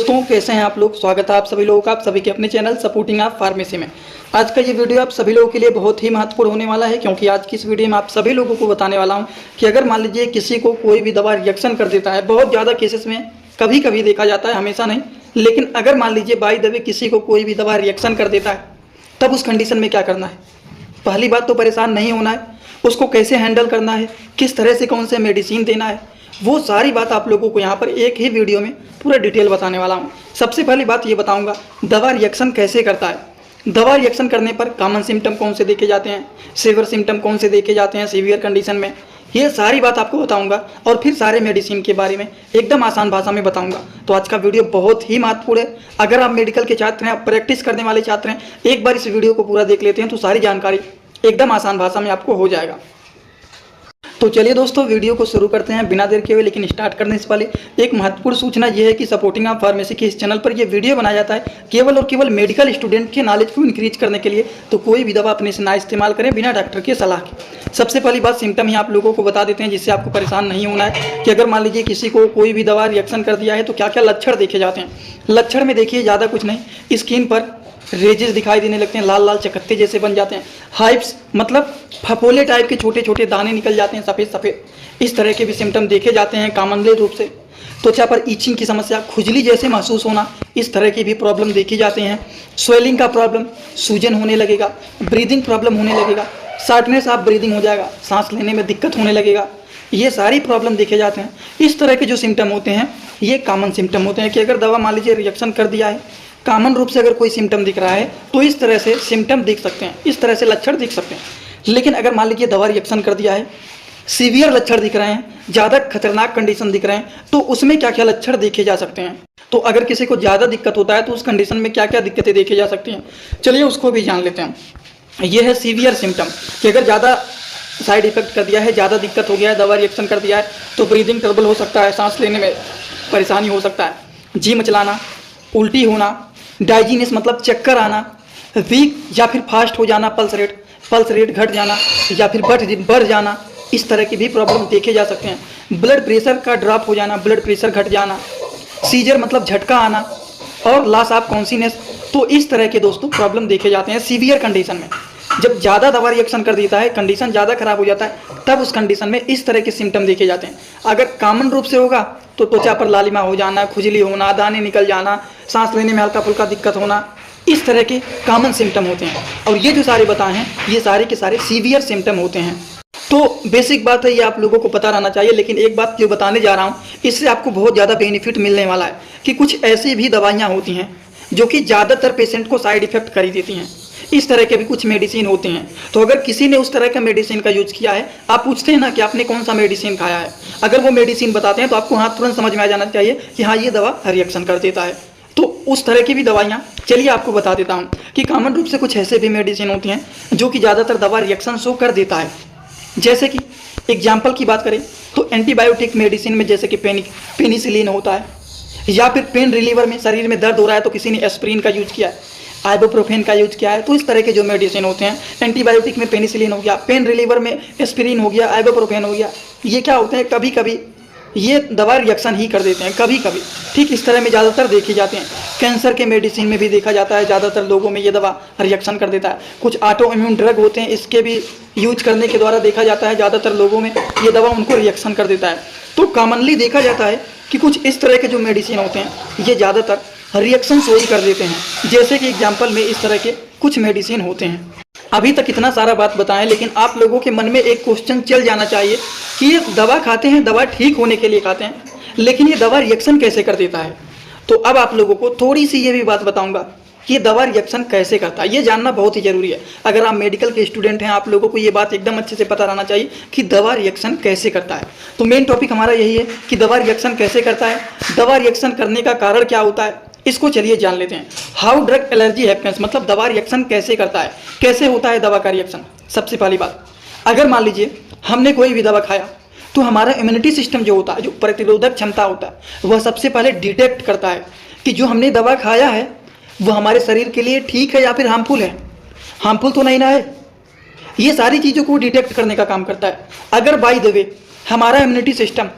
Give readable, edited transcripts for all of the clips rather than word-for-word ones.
दोस्तों कैसे हैं आप लोग। स्वागत है आप सभी लोगों का, आप सभी के अपने चैनल सपोर्टिंग आप फार्मेसी में। आज का ये वीडियो आप सभी लोगों के लिए बहुत ही महत्वपूर्ण होने वाला है, क्योंकि आज की इस वीडियो में आप सभी लोगों को बताने वाला हूं कि अगर मान लीजिए किसी को कोई भी दवा रिएक्शन कर देता है, बहुत ज़्यादा केसेस में कभी कभी देखा जाता है, हमेशा नहीं, लेकिन अगर मान लीजिए बाय द वे किसी को कोई भी दवा रिएक्शन कर देता है, तब उस कंडीशन में क्या करना है। पहली बात तो परेशान नहीं होना है, उसको कैसे हैंडल करना है, किस तरह से कौन से मेडिसिन देना है, वो सारी बात आप लोगों को यहाँ पर एक ही वीडियो में पूरा डिटेल बताने वाला हूँ। सबसे पहली बात ये बताऊँगा दवा रिएक्शन कैसे करता है। दवा रिएक्शन करने पर कॉमन सिम्टम कौन से देखे जाते हैं, सीवियर सिम्टम कौन से देखे जाते हैं सीवियर कंडीशन में, ये सारी बात आपको बताऊंगा और फिर सारे मेडिसिन के बारे में एकदम आसान भाषा में बताऊंगा। तो आज का वीडियो बहुत ही महत्वपूर्ण है। अगर आप मेडिकल के छात्र हैं, आप प्रैक्टिस करने वाले छात्र हैं, एक बार इस वीडियो को पूरा देख लेते हैं तो सारी जानकारी एकदम आसान भाषा में आपको हो जाएगा। तो चलिए दोस्तों वीडियो को शुरू करते हैं बिना देर के हुए। लेकिन स्टार्ट करने से पहले एक महत्वपूर्ण सूचना यह है कि सपोर्टिंग आप फार्मेसी के इस चैनल पर यह वीडियो बनाया जाता है केवल और केवल मेडिकल स्टूडेंट के नॉलेज को इंक्रीज करने के लिए। तो कोई भी दवा अपने से ना इस्तेमाल करें बिना डॉक्टर की सलाह के। सबसे पहली बात सिम्टम ही आप लोगों को बता देते हैं, जिससे आपको परेशान नहीं होना है कि अगर मान लीजिए किसी को कोई भी दवा रिएक्शन कर दिया है तो क्या क्या लक्षण देखे जाते हैं। लक्षण में देखिए ज़्यादा कुछ नहीं, स्किन पर रेजेस दिखाई देने लगते हैं, लाल लाल चकत्ते जैसे बन जाते हैं, हाइप्स मतलब फफोले टाइप के छोटे छोटे दाने निकल जाते हैं सफ़ेद सफ़ेद, इस तरह के भी सिम्टम देखे जाते हैं कॉमनली रूप से। त्वचा पर ईचिंग की समस्या, खुजली जैसे महसूस होना, इस तरह के भी प्रॉब्लम देखे जाते हैं। स्वेलिंग का प्रॉब्लम, सूजन होने लगेगा, ब्रीदिंग प्रॉब्लम होने लगेगा, शॉर्टनेस ऑफ ब्रीदिंग हो जाएगा, सांस लेने में दिक्कत होने लगेगा, ये सारी प्रॉब्लम देखे जाते हैं। इस तरह के जो सिम्टम होते हैं ये कॉमन सिम्टम होते हैं कि अगर दवा मान लीजिए रिएक्शन कर दिया है, कॉमन रूप से अगर कोई सिम्टम दिख रहा है तो इस तरह से सिम्टम दिख सकते हैं, इस तरह से लक्षण दिख सकते हैं। लेकिन अगर मान लीजिए दवा रिएक्शन कर दिया है, सीवियर लक्षण दिख रहे हैं, ज़्यादा खतरनाक कंडीशन दिख रहे हैं, तो उसमें क्या क्या लक्षण देखे जा सकते हैं। तो अगर किसी को ज़्यादा दिक्कत होता है तो उस कंडीशन में क्या क्या दिक्कतें देखी जा सकती हैं, चलिए उसको भी जान लेते हैं। ये है सीवियर सिम्टम कि अगर ज़्यादा साइड इफेक्ट कर दिया है, ज़्यादा दिक्कत हो गया है, दवा रिएक्शन कर दिया है, तो ब्रीदिंग ट्रबल हो सकता है, सांस लेने में परेशानी हो सकता है, जी मचलाना, उल्टी होना, डाइजीनेस मतलब चक्कर आना, वीक या फिर फास्ट हो जाना, पल्स रेट घट जाना या फिर बढ़ जाना, इस तरह की भी प्रॉब्लम देखे जा सकते हैं। ब्लड प्रेशर का ड्रॉप हो जाना, ब्लड प्रेशर घट जाना, सीजर मतलब झटका आना और लॉस ऑफ कॉन्शियसनेस, तो इस तरह के दोस्तों प्रॉब्लम देखे जाते हैं सीवियर कंडीशन में। जब ज़्यादा दवा रिएक्शन कर देता है, कंडीशन ज़्यादा खराब हो जाता है, तब उस कंडीशन में इस तरह के सिम्टम देखे जाते हैं। अगर कॉमन रूप से होगा तो त्वचा पर लालिमा हो जाना, खुजली होना, दाने निकल जाना, सांस लेने में हल्का फुल्का दिक्कत होना, इस तरह के कॉमन सिम्टम होते हैं। और ये जो सारे बताए हैं ये सारे के सारे सीवियर सिम्टम होते हैं। तो बेसिक बात है, ये आप लोगों को पता रहना चाहिए। लेकिन एक बात जो बताने जा रहा हूँ इससे आपको बहुत ज़्यादा बेनिफिट मिलने वाला है कि कुछ ऐसी भी दवाइयाँ होती हैं जो कि ज़्यादातर पेशेंट को साइड इफेक्ट कर ही देती हैं। इस तरह के भी कुछ मेडिसिन होते हैं। तो अगर किसी ने उस तरह का मेडिसिन का यूज़ किया है, आप पूछते हैं ना कि आपने कौन सा मेडिसिन खाया है, अगर वो मेडिसिन बताते हैं तो आपको हाँ तुरंत समझ में आ जाना चाहिए कि हाँ ये दवा रिएक्शन कर देता है। तो उस तरह की भी दवाइयाँ चलिए आपको बता देता हूँ कि कॉमन रूप से कुछ ऐसे भी मेडिसिन होती हैं जो कि ज़्यादातर दवा रिएक्शन शो कर देता है। जैसे कि एग्जाम्पल की बात करें तो एंटीबायोटिक मेडिसिन में जैसे कि पेनिसिलिन होता है, या फिर पेन रिलीवर में शरीर में दर्द हो रहा है तो किसी ने एस्प्रिन का यूज किया है, आइबुप्रोफेन का यूज किया है। तो इस तरह के जो मेडिसिन होते हैं, एंटीबायोटिक में पेनिसिलिन हो गया, पेन रिलीवर में एस्प्रिन हो गया, आइबुप्रोफेन हो गया, ये क्या होते हैं कभी कभी ये दवा रिएक्शन ही कर देते हैं कभी कभी। ठीक इस तरह में ज़्यादातर देखे जाते हैं। कैंसर के मेडिसिन में भी देखा जाता है, ज़्यादातर लोगों में ये दवा रिएक्शन कर देता है। कुछ ऑटो इम्यून ड्रग होते हैं, इसके भी यूज करने के द्वारा देखा जाता है ज़्यादातर लोगों में ये दवा उनको रिएक्शन कर देता है। तो कॉमनली देखा जाता है कि कुछ इस तरह के जो मेडिसिन होते हैं ये ज़्यादातर रिएक्शन शो ही कर देते हैं। जैसे कि एग्जाम्पल में इस तरह के कुछ मेडिसिन होते हैं। अभी तक इतना सारा बात बताएं, लेकिन आप लोगों के मन में एक क्वेश्चन चल जाना चाहिए कि ये दवा खाते हैं, दवा ठीक होने के लिए खाते हैं, लेकिन ये दवा रिएक्शन कैसे कर देता है। तो अब आप लोगों को थोड़ी सी ये भी बात बताऊंगा कि ये दवा रिएक्शन कैसे करता है, ये जानना बहुत ही ज़रूरी है। अगर आप मेडिकल के स्टूडेंट हैं, आप लोगों को ये बात एकदम अच्छे से पता रहना चाहिए कि दवा रिएक्शन कैसे करता है। तो मेन टॉपिक हमारा यही है कि दवा रिएक्शन कैसे करता है, दवा रिएक्शन करने का कारण क्या होता है, इसको चलिए जान लेते हैं। हाउ ड्रग एलर्जी हैपेंस मतलब दवा रिएक्शन कैसे करता है, कैसे होता है दवा का रिएक्शन। सबसे पहली बात, अगर मान लीजिए हमने कोई भी दवा खाया तो हमारा इम्यूनिटी सिस्टम जो होता है, जो प्रतिरोधक क्षमता होता है, वह सबसे पहले डिटेक्ट करता है कि जो हमने दवा खाया है वो हमारे शरीर के लिए ठीक है या फिर हार्मफुल है, हार्मफुल तो नहीं ना है। ये सारी चीज़ों को डिटेक्ट करने का काम करता है। अगर बाय द वे हमारा इम्यूनिटी सिस्टम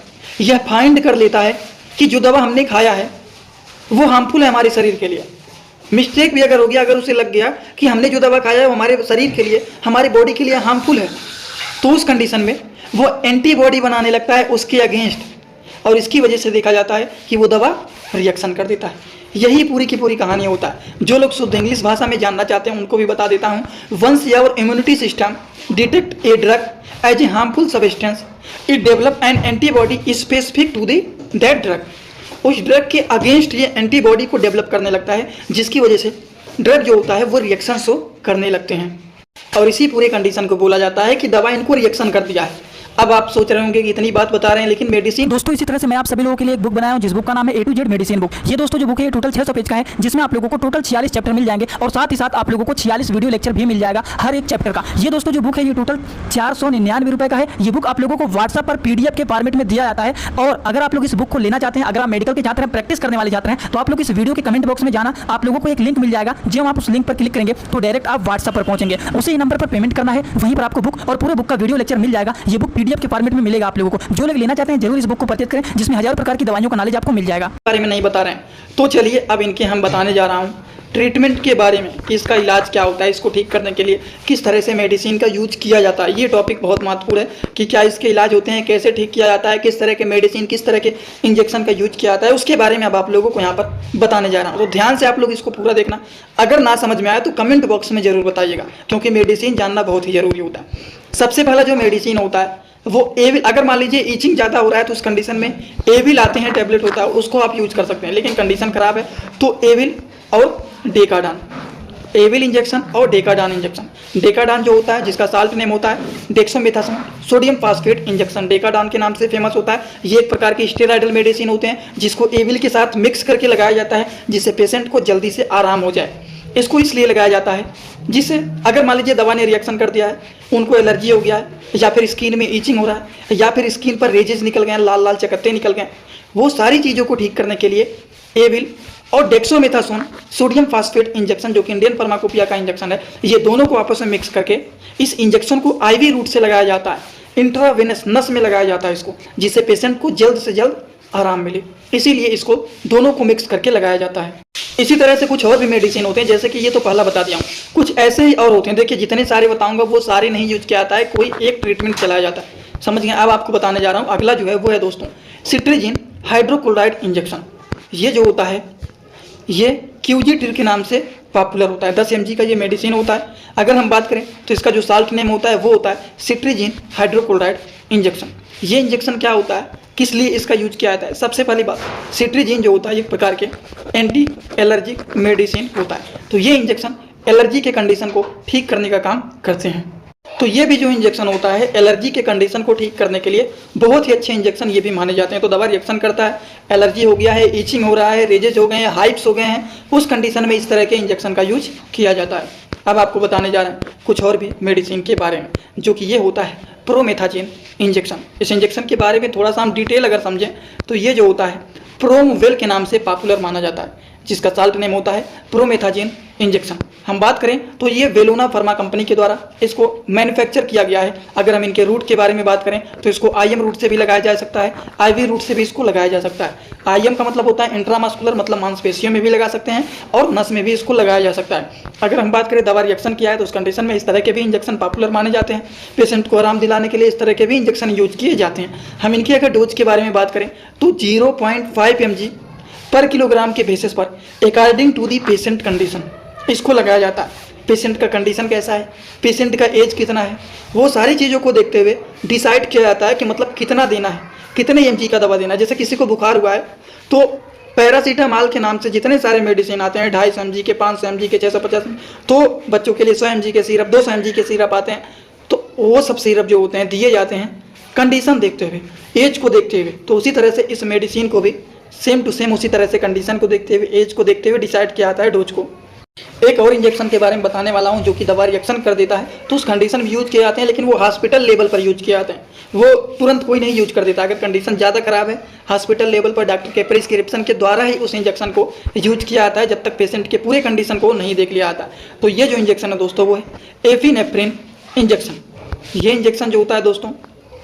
यह फाइंड कर लेता है कि जो दवा हमने खाया है वो हार्मफुल है हमारे शरीर के लिए। मिस्टेक भी अगर हो गया, अगर उसे लग गया कि हमने जो दवा खाया है वो हमारे शरीर के लिए, हमारी बॉडी के लिए हार्मफुल है, तो उस कंडीशन में वो एंटीबॉडी बनाने लगता है उसके अगेंस्ट, और इसकी वजह से देखा जाता है कि वो दवा रिएक्शन कर देता है। यही पूरी की पूरी कहानी होता है। जो लोग शुद्ध इंग्लिश भाषा में जानना चाहते हैं उनको भी बता देता हूँ। Once your immunity system detect a drug as a harmful substance, it develop an antibody specific to that drug. उस ड्रग के अगेंस्ट ये एंटीबॉडी को डेवलप करने लगता है, जिसकी वजह से ड्रग जो होता है वो रिएक्शन शो करने लगते हैं, और इसी पूरे कंडीशन को बोला जाता है कि दवा इनको रिएक्शन कर दिया है। अब आप सोच रहे होंगे कि इतनी बात बता रहे हैं, लेकिन मेडिसिन दोस्तों इसी तरह से मैं आप सभी लोगों के लिए एक बुक बनाया हूं, जिस बुक का नाम है A to Z medicine book. ये दोस्तों जो बुक है ये टोटल 600 पेज का है, जिसमें आप लोगों को टोटल 46 चैप्टर मिल जाएंगे, और साथ ही साथ आप लोगों को 46 वीडियो लेक्चर भी मिल जाएगा हर एक चैप्टर का। ये दोस्तों जो बुक है ये टोटल 499 रुपए का है। ये बुक आप लोगों को व्हाट्सएप पर PDF के फॉर्मेट में दिया जाता है, और अगर आप लोग इस बुक को लेना चाहते हैं, अगर आप मेडिकल के छात्र हैं, प्रैक्टिस करने वाले छात्र हैं, तो आप लोग इस वीडियो के कमेंट बॉक्स में जाना, आप लोगों को एक लिंक मिल जाएगा। जब आप उस लिंक पर क्लिक करेंगे तो डायरेक्ट आप व्हाट्सएप पर पहुंचेंगे, उसी नंबर पर पेमेंट करना है, वहीं पर आपको बुक और पूरे बुक का वीडियो लेक्चर मिल जाएगा। ये बुक PDF के फॉर्मेट में मिलेगा आप लोगों को। जो लोग लेना चाहते हैं जरूर इस बुक को परचेज करें, जिसमें हजारों प्रकार की दवाइयों का नॉलेज आपको मिल जाएगा। बारे में नहीं बता रहे हैं, तो चलिए अब इनके हम बताने जा रहा हूँ ट्रीटमेंट के बारे में, कि इसका इलाज क्या होता है, इसको ठीक करने के लिए किस तरह से मेडिसिन का यूज किया जाता है। ये टॉपिक बहुत महत्वपूर्ण है कि क्या इसके इलाज होते हैं, कैसे ठीक किया जाता है, किस तरह के मेडिसिन, किस तरह के इंजेक्शन का यूज किया जाता है, उसके बारे में अब आप लोगों को यहाँ पर बताने जा रहा हूँ। तो ध्यान से आप लोग इसको पूरा देखना। अगर ना समझ में आए तो कमेंट बॉक्स में जरूर बताइएगा, क्योंकि मेडिसिन जानना बहुत ही जरूरी होता है। सबसे पहला जो मेडिसिन होता है वो एविल। अगर मान लीजिए ईचिंग ज़्यादा हो रहा है तो उस कंडीशन में एविल आते हैं, टैबलेट होता है, उसको आप यूज कर सकते हैं। लेकिन कंडीशन खराब है तो एविल और डेकाडान, एविल इंजेक्शन और डेकाडान इंजेक्शन। डेकाडान जो होता है, जिसका साल्ट नेम होता है डेक्सोमेथासोन सोडियम फास्फेट इंजेक्शन, डेकाडान के नाम से फेमस होता है। ये एक प्रकार के स्टेरॉइडल मेडिसिन होते हैं, जिसको एविल के साथ मिक्स करके लगाया जाता है, जिससे पेशेंट को जल्दी से आराम हो जाए। इसको इसलिए लगाया जाता है जिससे अगर मान लीजिए दवा ने रिएक्शन कर दिया है, उनको एलर्जी हो गया है, या फिर स्किन में ईचिंग हो रहा है, या फिर स्किन पर रेजेस निकल गए हैं, लाल लाल चकत्ते निकल गए, वो सारी चीज़ों को ठीक करने के लिए एविल और डेक्सोमेथासोन सोडियम फास्फेट इंजेक्शन, जो कि इंडियन फार्माकोपिया का इंजेक्शन है, ये दोनों को आपस में मिक्स करके इस इंजेक्शन को IV रूट से लगाया जाता है, इंट्रावेनस नस में लगाया जाता है इसको, जिससे पेशेंट को जल्द से जल्द आराम मिले। इसीलिए इसको दोनों को मिक्स करके लगाया जाता है। इसी तरह से कुछ और भी मेडिसिन होते हैं, जैसे कि ये तो पहला बता दिया हूँ, कुछ ऐसे ही और होते हैं। देखिए जितने सारे बताऊंगा वो सारे नहीं यूज किया जाता है, कोई एक ट्रीटमेंट चलाया जाता है, समझ गए। अब आपको बताने जा रहा हूँ अगला जो है वो है दोस्तों सिट्रीजिन हाइड्रोक्लोराइड इंजेक्शन। ये जो होता है ये QG के नाम से पॉपुलर होता है। 10 mg का ये मेडिसिन होता है। अगर हम बात करें तो इसका जो साल्ट नेम होता है वो होता है सिट्रीजिन हाइड्रोक्लोराइड इंजेक्शन। ये इंजेक्शन क्या होता है, किस लिए इसका यूज किया जाता है? सबसे पहली बात, सिट्रीजिन जो होता है एक प्रकार के एंटी एलर्जिक मेडिसिन होता है, तो ये इंजेक्शन एलर्जी के कंडीशन को ठीक करने का काम करते हैं। तो ये भी जो इंजेक्शन होता है एलर्जी के कंडीशन को ठीक करने के लिए बहुत ही अच्छे इंजेक्शन ये भी माने जाते हैं। तो दवा रिएक्शन करता है, एलर्जी हो गया है, ईचिंग हो रहा है, रेजेज हो गए हैं, हाइप्स हो गए हैं, उस कंडीशन में इस तरह के इंजेक्शन का यूज किया जाता है। अब आपको बताने जा रहे हैं कुछ और भी मेडिसिन के बारे में, जो कि ये होता है प्रोमेथाजिन इंजेक्शन। इस इंजेक्शन के बारे में थोड़ा सा हम डिटेल अगर समझें तो ये जो होता है प्रोमवेल के नाम से पॉपुलर माना जाता है, जिसका साल्ट नेम होता है प्रोमेथाजिन इंजेक्शन। हम बात करें तो ये वेलोना फार्मा कंपनी के द्वारा इसको मैन्युफैक्चर किया गया है। अगर हम इनके रूट के बारे में बात करें तो इसको IM रूट से भी लगाया जा सकता है, IV रूट से भी इसको लगाया जा सकता है। IM का मतलब होता है इंट्रामस्कुलर, मतलब मांसपेशियों में भी लगा सकते हैं और नस में भी इसको लगाया जा सकता है। अगर हम बात करें दवा रिएक्शन किया है तो उस कंडीशन में इस तरह के भी इंजेक्शन पॉपुलर माने जाते हैं। पेशेंट को आराम दिलाने के लिए इस तरह के भी इंजेक्शन यूज किए जाते हैं। हम इनकी अगर डोज के बारे में बात करें तो 0.5 mg पर किलोग्राम के बेसिस पर according to the patient condition इसको लगाया जाता है। पेशेंट का कंडीशन कैसा है, पेशेंट का एज कितना है, वो सारी चीज़ों को देखते हुए डिसाइड किया जाता है कि मतलब कितना देना है, कितने mg का दवा देना है। जैसे किसी को बुखार हुआ है तो पैरासीटामॉल के नाम से जितने सारे मेडिसिन आते हैं, 250 mg के, 500 mg के, 650, तो बच्चों के लिए 100 mg के सिरप, 200 mg के सिरप आते हैं, तो वो सब सिरप जो होते हैं दिए जाते हैं कंडीशन देखते हुए, एज को देखते हुए। तो उसी तरह से इस मेडिसिन को भी सेम टू सेम उसी तरह से कंडीशन को देखते हुए, एज को देखते हुए डिसाइड किया जाता है डोज को। एक और इंजेक्शन के बारे में बताने वाला हूं जो कि दवा रिएक्शन कर देता है, तो उस कंडीशन में यूज किए जाते हैं, लेकिन वो हॉस्पिटल लेवल पर यूज किए जाते हैं, वो तुरंत कोई नहीं यूज कर देता। अगर कंडीशन ज़्यादा खराब है हॉस्पिटल लेवल पर डॉक्टर के प्रिस्क्रिप्शन के द्वारा ही उस इंजेक्शन को यूज किया जाता है, जब तक पेशेंट के पूरे कंडीशन को नहीं देख लिया जाता। तो ये जो इंजेक्शन है दोस्तों वो है एफिनेफ्रिन इंजेक्शन। ये इंजेक्शन जो होता है दोस्तों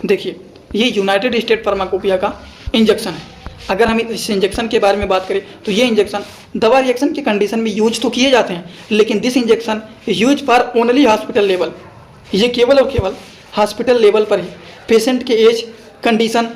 देखिए, ये यूनाइटेड स्टेट फार्माकोपिया का इंजेक्शन है। अगर हम इस इंजेक्शन के बारे में बात करें तो ये इंजेक्शन दवा रिएक्शन के कंडीशन में यूज तो किए जाते हैं, लेकिन this injection use for only hospital level. ये केवल और केवल हॉस्पिटल लेवल पर ही पेशेंट के एज, कंडीशन,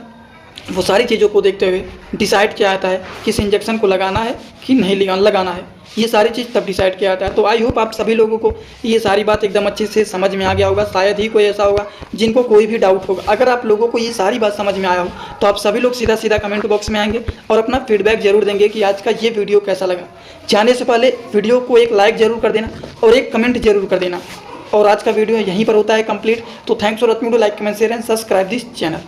वो सारी चीज़ों को देखते हुए डिसाइड किया जाता है कि इस इंजेक्शन को लगाना है कि नहीं लगाना है। ये सारी चीज़ तब डिसाइड किया जाता है। तो आई होप आप सभी लोगों को ये सारी बात एकदम अच्छे से समझ में आ गया होगा। शायद ही कोई ऐसा होगा जिनको कोई भी डाउट होगा। अगर आप लोगों को ये सारी बात समझ में आया हो तो आप सभी लोग सीधा सीधा कमेंट बॉक्स में आएंगे और अपना फीडबैक जरूर देंगे कि आज का ये वीडियो कैसा लगा। जाने से पहले वीडियो को एक लाइक ज़रूर कर देना और एक कमेंट जरूर कर देना। और आज का वीडियो यहीं पर होता है कंप्लीट। तो thanks for watching, like, comment, share and subscribe this channel.